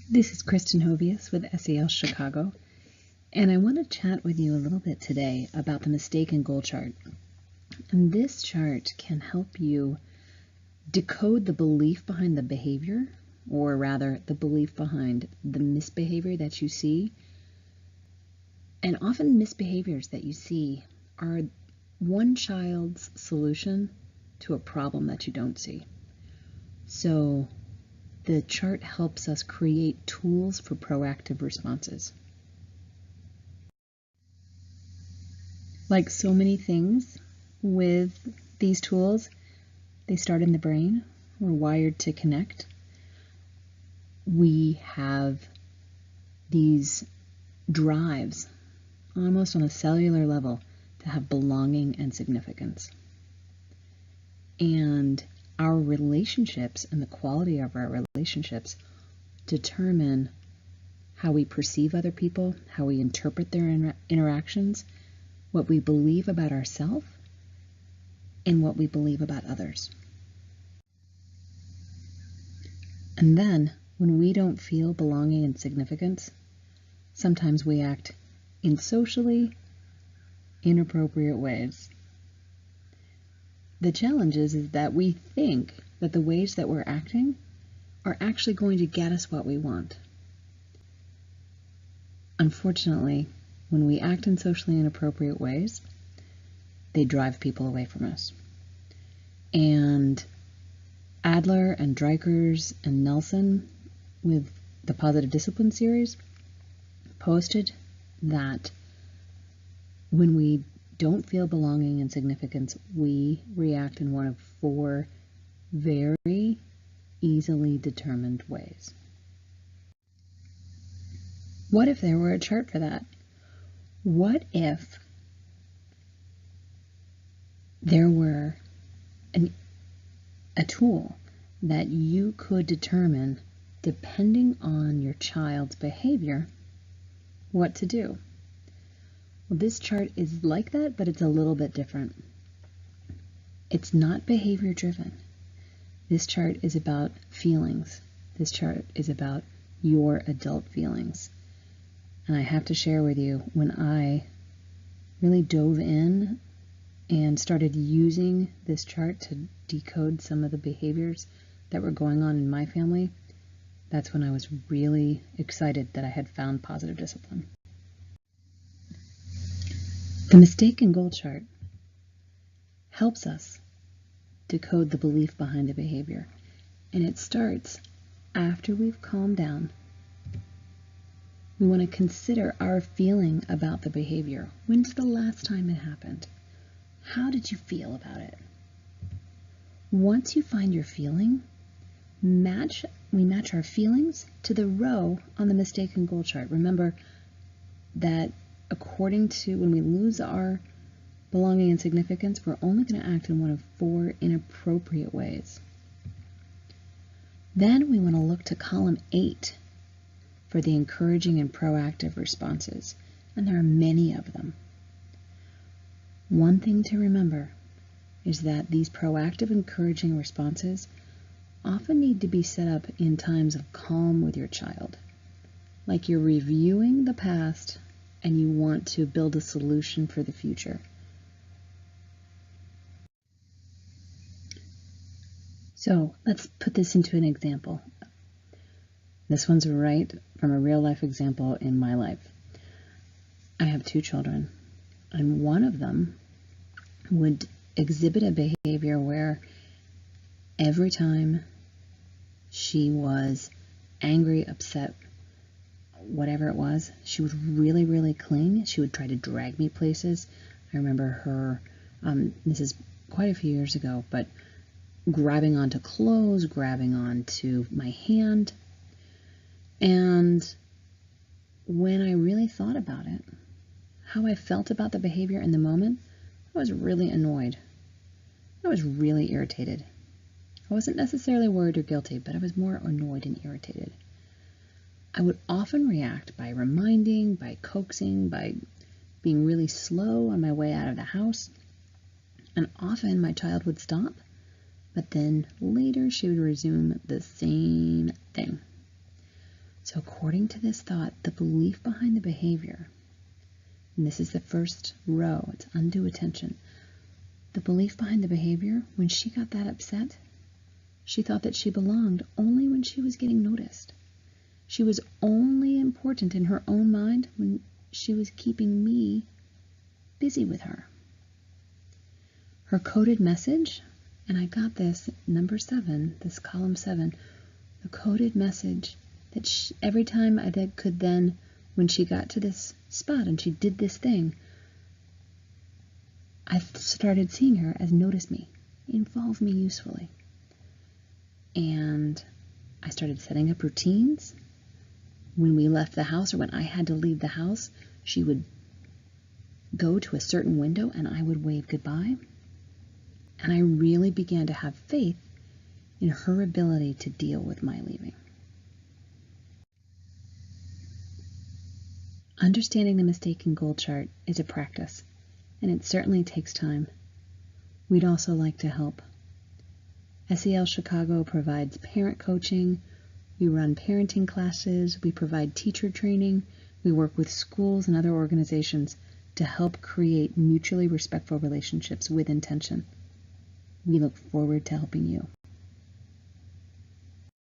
This is Kristin Hovious with SEL Chicago, and I want to chat with you a little bit today about the Mistatken Goal Chart. And this chart can help you decode the belief behind the behavior, or rather the belief behind the misbehavior that you see. And often misbehaviors that you see are one child's solution to a problem that you don't see. So the chart helps us create tools for proactive responses. Like so many things with these tools, they start in the brain. We're wired to connect. We have these drives, almost on a cellular level, to have belonging and significance. And our relationships and the quality of our relationships determine how we perceive other people, how we interpret their interactions, what we believe about ourselves, and what we believe about others. And then, when we don't feel belonging and significance, sometimes we act in socially inappropriate ways. The challenge is that we think that the ways that we're acting are actually going to get us what we want. Unfortunately, when we act in socially inappropriate ways, they drive people away from us. And Adler and Dreikers and Nelson, with the Positive Discipline series, posted that when we don't feel belonging and significance, we react in one of 4 very easily determined ways. What if there were a chart for that? What if there were a tool that you could determine, depending on your child's behavior, what to do? Well, this chart is like that, but it's a little bit different. It's not behavior driven. This chart is about feelings. This chart is about your adult feelings. And I have to share with you, when I really dove in and started using this chart to decode some of the behaviors that were going on in my family, that's when I was really excited that I had found positive discipline. The Mistatken Goal Chart helps us decode the belief behind the behavior, and it starts after we've calmed down. We want to consider our feeling about the behavior. When's the last time it happened? How did you feel about it? Once you find your feeling, we match our feelings to the row on the Mistatken Goal Chart. Remember that according to when we lose our belonging and significance, we're only going to act in one of 4 inappropriate ways. Then we want to look to column 8 for the encouraging and proactive responses, and there are many of them. One thing to remember is that these proactive, encouraging responses often need to be set up in times of calm with your child, like you're reviewing the past and you want to build a solution for the future. So let's put this into an example. This one's right from a real life example in my life. I have 2 children, and one of them would exhibit a behavior where every time she was angry, upset, whatever it was, she would really, really cling. She would try to drag me places. I remember her, this is quite a few years ago, but grabbing onto clothes, grabbing onto my hand. And when I really thought about it, how I felt about the behavior in the moment, I was really annoyed. I was really irritated. I wasn't necessarily worried or guilty, but I was more annoyed and irritated. I would often react by reminding, by coaxing, by being really slow on my way out of the house. And often my child would stop, but then later she would resume the same thing. So So according to this thought, the belief behind the behavior, and this is the first row, it's undue attention. The belief behind the behavior, when she got that upset, she thought that she belonged only when she was getting noticed. She was only important in her own mind when she was keeping me busy with her. Her coded message, and I got this, number 7, this column 7, the coded message that every time I could then, when she got to this spot and she did this thing, I started seeing her as notice me, involve me usefully. And I started setting up routines. When we left the house or when I had to leave the house, she would go to a certain window and I would wave goodbye. And I really began to have faith in her ability to deal with my leaving. Understanding the Mistatken Goal Chart is a practice, and it certainly takes time. We'd also like to help. SEL Chicago provides parent coaching, we run parenting classes, we provide teacher training, we work with schools and other organizations to help create mutually respectful relationships with intention. We look forward to helping you.